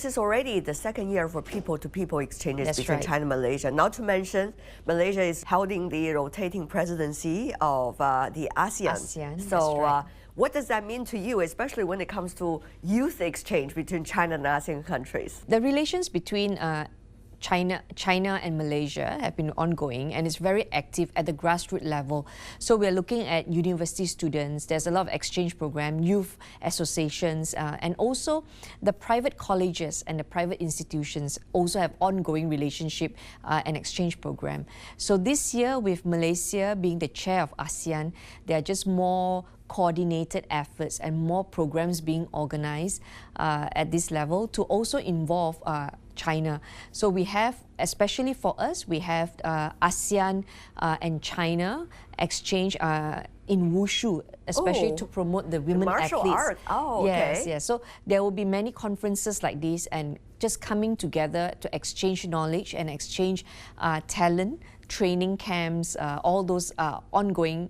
this is already the second year for people-to-people exchanges That's between right. China and Malaysia. Not to mention, Malaysia is holding the rotating presidency of the ASEAN. That's So right. what does that mean to you, especially when it comes to youth exchange between China and ASEAN countries? The relations between China and Malaysia have been ongoing, and it's very active at the grassroots level. So we're looking at university students. There's a lot of exchange program, youth associations, and also the private colleges and the private institutions also have ongoing relationship and exchange program. So this year, with Malaysia being the chair of ASEAN, there are just more coordinated efforts and more programs being organized at this level to also involve China. So we have, especially for us, we have ASEAN and China exchange in wushu, especially to promote the women martial athletes. art. Oh, okay. Yes. So there will be many conferences like this, and just coming together to exchange knowledge and exchange talent, training camps, all those ongoing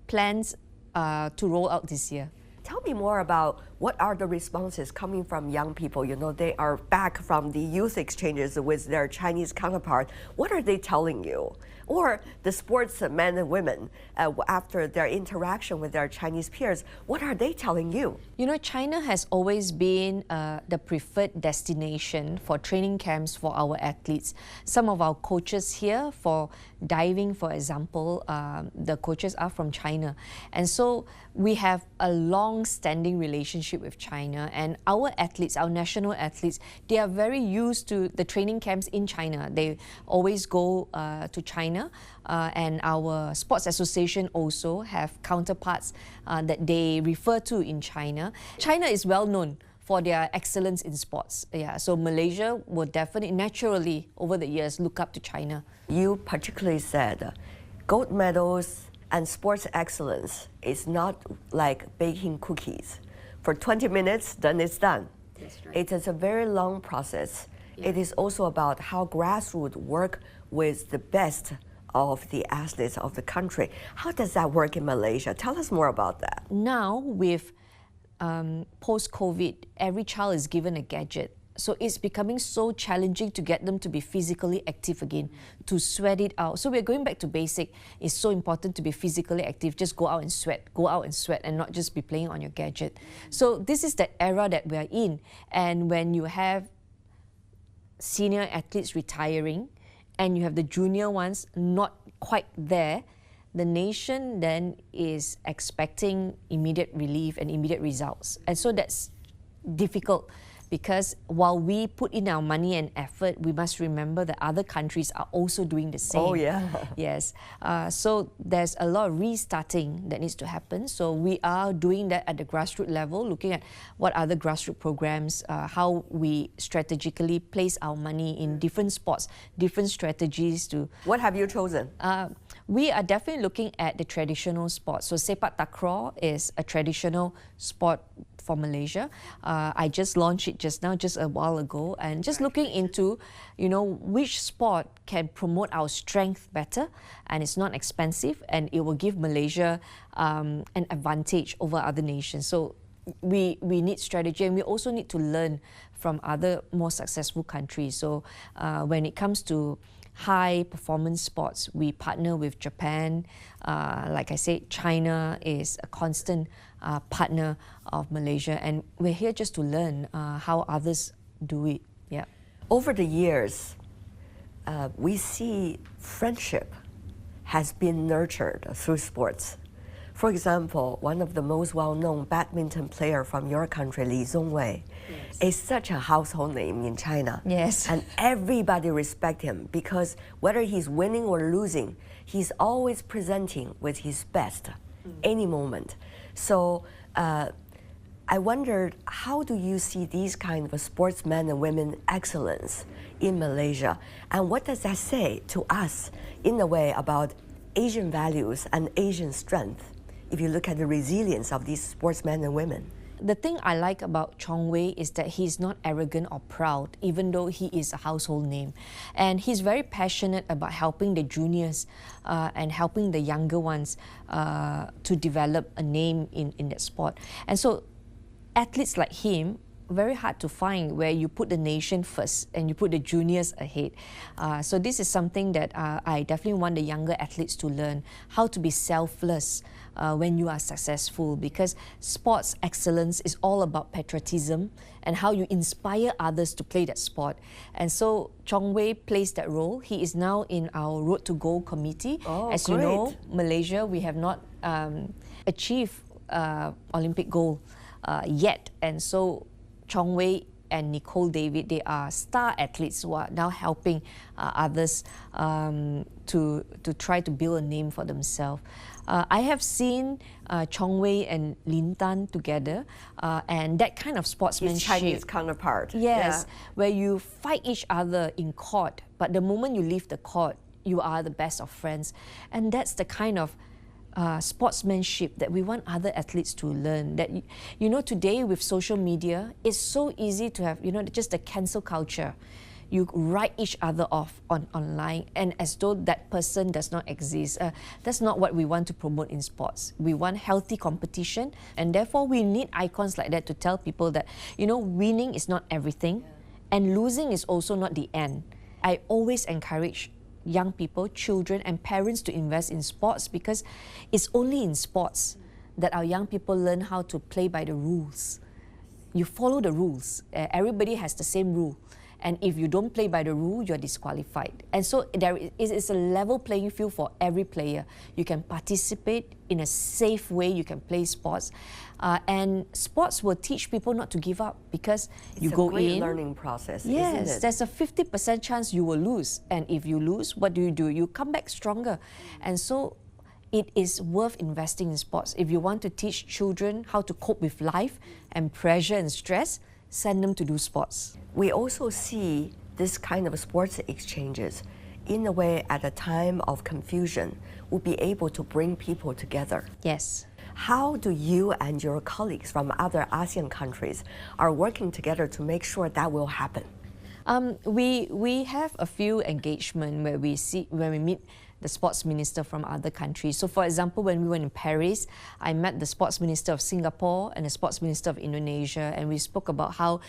plans to roll out this year. Tell me more about what are the responses coming from young people. You know, they are back from the youth exchanges with their Chinese counterpart. What are they telling you? Or the sports men and women, after their interaction with their Chinese peers, what are they telling you? You know, China has always been the preferred destination for training camps for our athletes. Some of our coaches here for diving, for example, the coaches are from China. And so we have a long-standing relationship with China, and our athletes, our national athletes, they are very used to the training camps in China. They always go to China, and our sports association also have counterparts that they refer to in China. China is well known for their excellence in sports. Yeah, so Malaysia will definitely, naturally, over the years, look up to China. You particularly said gold medals and sports excellence is not like baking cookies. For 20 minutes, then it's done. That's right. It is a very long process. Yeah. It is also about how grassroots work with the best of the athletes of the country. How does that work in Malaysia? Tell us more about that. Now, with post-COVID, every child is given a gadget. So it's becoming so challenging to get them to be physically active again, to sweat it out. So we're going back to basic. It's so important to be physically active. Just go out and sweat, and not just be playing on your gadget. So this is the era that we're in. And when you have senior athletes retiring, and you have the junior ones not quite there, the nation then is expecting immediate relief and immediate results. And so that's difficult, because while we put in our money and effort, we must remember that other countries are also doing the same. Oh, yeah. Yes. So there's a lot of restarting that needs to happen. So we are doing that at the grassroots level, looking at what other grassroots programs, how we strategically place our money in different sports, different strategies to... What have you chosen? We are definitely looking at the traditional sports. So sepak takraw is a traditional sport for Malaysia. I just launched it just now, just a while ago, and just looking into, you know, which sport can promote our strength better, and it's not expensive, and it will give Malaysia an advantage over other nations. So we need strategy, and we also need to learn from other more successful countries. So when it comes to high performance sports, we partner with Japan. Like I said, China is a constant partner of Malaysia, and we're here just to learn how others do it. Yeah. Over the years, we see friendship has been nurtured through sports. For example, one of the most well-known badminton player from your country, Li Zongwei, is such a household name in China. Yes. And everybody respects him because whether he's winning or losing, he's always presenting with his best, any moment. So I wondered, how do you see these kind of sportsmen and women excellence in Malaysia? And what does that say to us in a way about Asian values and Asian strength, if you look at the resilience of these sportsmen and women? The thing I like about Chong Wei is that he's not arrogant or proud, even though he is a household name. And he's very passionate about helping the juniors and helping the younger ones to develop a name in that sport. And so athletes like him very hard to find where you put the nation first and you put the juniors ahead. So this is something that I definitely want the younger athletes to learn, how to be selfless when you are successful, because sports excellence is all about patriotism and how you inspire others to play that sport. And so Chong Wei plays that role. He is now in our Road to Gold committee. As you know, Malaysia, we have not achieved Olympic gold yet. And so Chong Wei and Nicole David, they are star athletes who are now helping others to try to build a name for themselves. I have seen Chong Wei and Lin Tan together, and that kind of sportsmanship. His Chinese counterpart. Yes, where you fight each other in court, but the moment you leave the court, you are the best of friends. And that's the kind of sportsmanship that we want other athletes to learn. That, you know, today with social media, it's so easy to have, you know, just the cancel culture. You write each other off online, and as though that person does not exist. That's not what we want to promote in sports. We want healthy competition, and therefore we need icons like that to tell people that, you know, winning is not everything, and losing is also not the end. I always encourage young people, children and parents to invest in sports, because it's only in sports that our young people learn how to play by the rules. You follow the rules. Everybody has the same rule. And if you don't play by the rule, you're disqualified. And so there is a level playing field for every player. You can participate in a safe way, you can play sports. And sports will teach people not to give up, because you go in. It's a great learning process, yes, isn't it? There's a 50% chance you will lose. And if you lose, what do? You come back stronger. And so it is worth investing in sports. If you want to teach children how to cope with life and pressure and stress, send them to do sports. We also see this kind of sports exchanges in a way at a time of confusion will be able to bring people together. Yes. How do you and your colleagues from other ASEAN countries are working together to make sure that will happen? We have a few engagement where we meet the sports minister from other countries. So for example, when we were in Paris, I met the sports minister of Singapore and the sports minister of Indonesia, and we spoke about how,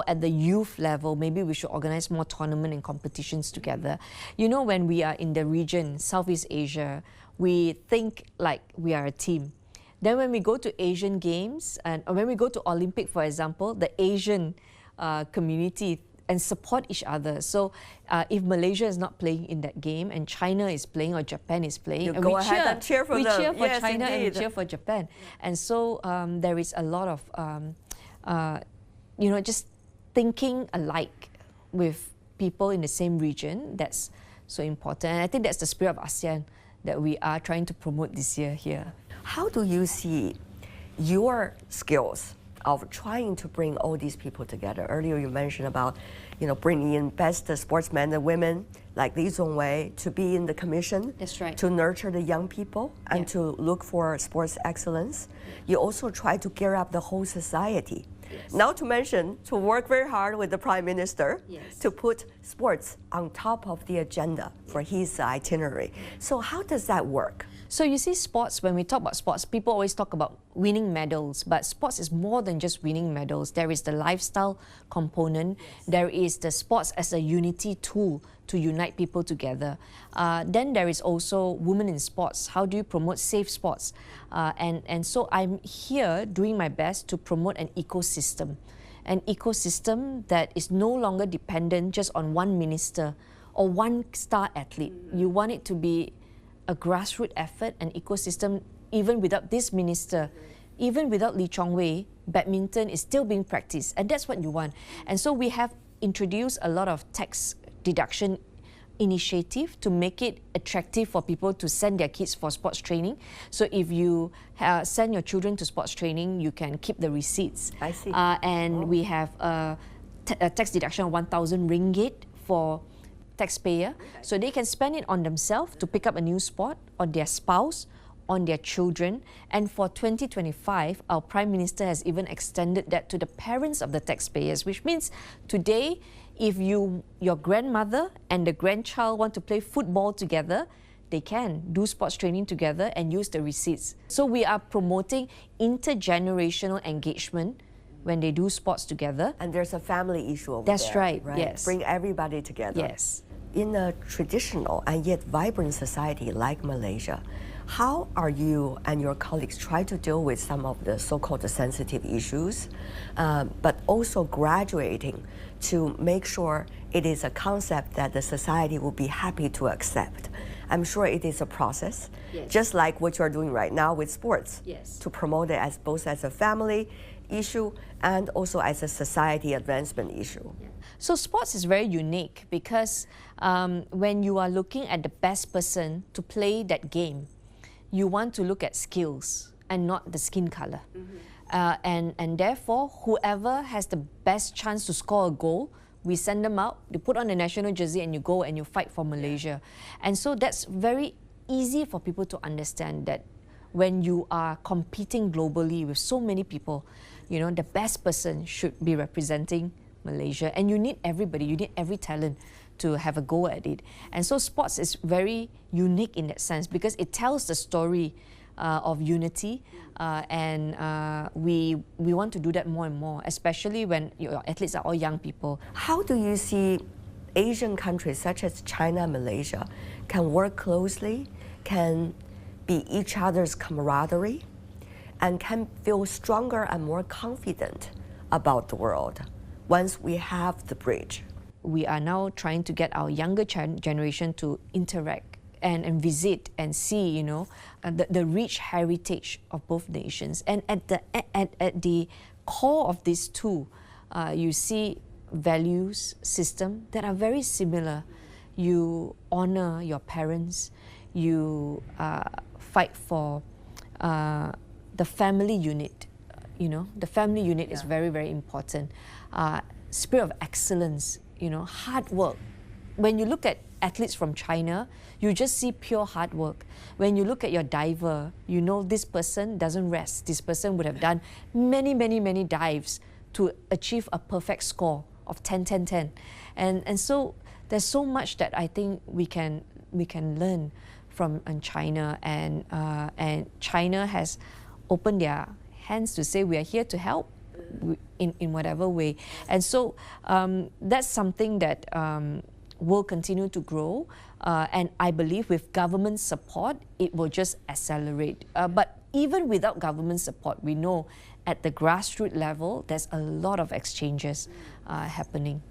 at the youth level, maybe we should organize more tournament and competitions together. You know, when we are in the region, Southeast Asia, we think like we are a team. Then when we go to Asian Games, or when we go to Olympic, for example, the Asian community and support each other. So if Malaysia is not playing in that game and China is playing or Japan is playing, you and go ahead and cheer for them. We cheer for yes, China indeed. and we cheer for Japan. And so there is a lot of, you know, just thinking alike with people in the same region. That's so important. And I think that's the spirit of ASEAN that we are trying to promote this year here. How do you see your skills of trying to bring all these people together? Earlier you mentioned about, you know, bringing in best sportsmen and women like Li Zhongwei to be in the commission. That's right. To nurture the young people and to look for sports excellence. You also try to gear up the whole society. Yes. Not to mention to work very hard with the Prime Minister to put sports on top of the agenda for his itinerary. So how does that work? So you see, sports, when we talk about sports, people always talk about winning medals, but sports is more than just winning medals. There is the lifestyle component. There is the sports as a unity tool to unite people together. Then there is also women in sports. How do you promote safe sports? And so I'm here doing my best to promote an ecosystem that is no longer dependent just on one minister or one star athlete. You want it to be a grassroots effort, an ecosystem. Even without this minister, even without Lee Chong Wei, badminton is still being practiced, and that's what you want. And so we have introduced a lot of tax deduction initiative to make it attractive for people to send their kids for sports training. So if you send your children to sports training, you can keep the receipts. I see. And we have a tax deduction of 1,000 ringgit for taxpayer, so they can spend it on themselves to pick up a new sport, on their spouse, on their children. And for 2025, our Prime Minister has even extended that to the parents of the taxpayers, which means today, if your grandmother and the grandchild want to play football together, they can do sports training together and use the receipts. So we are promoting intergenerational engagement when they do sports together. And there's a family issue over That's there. right, yes. Bring everybody together. Yes. In a traditional and yet vibrant society like Malaysia, how are you and your colleagues try to deal with some of the so-called sensitive issues, but also graduating to make sure it is a concept that the society will be happy to accept? I'm sure it is a process, Yes. just like what you are doing right now with sports, Yes. to promote it as both as a family issue and also as a society advancement issue. So sports is very unique because when you are looking at the best person to play that game, you want to look at skills and not the skin color. And therefore, whoever has the best chance to score a goal, we send them out, they put on the national jersey and you go and you fight for Malaysia. And so that's very easy for people to understand that when you are competing globally with so many people, you know, the best person should be representing Malaysia. And you need everybody, you need every talent to have a go at it. And so sports is very unique in that sense because it tells the story of unity, and we want to do that more and more, especially when your athletes are all young people. How do you see Asian countries such as China, Malaysia can work closely, can be each other's camaraderie, and can feel stronger and more confident about the world once we have the bridge? We are now trying to get our younger generation to interact and visit and see, you know, the rich heritage of both nations. And at the core of these two, you see values system that are very similar. You honor your parents. You fight for the family unit. You know, the family unit is very, very important. Spirit of excellence. You know, hard work. When you look at athletes from China, you just see pure hard work. When you look at your diver, you know this person doesn't rest. This person would have done many, many, many dives to achieve a perfect score of 10, 10, 10. And so there's so much that I think we can learn from China, and China has opened their hands to say we are here to help in whatever way. And so that's something that will continue to grow, and I believe with government support it will just accelerate. But even without government support, we know at the grassroots level there's a lot of exchanges happening.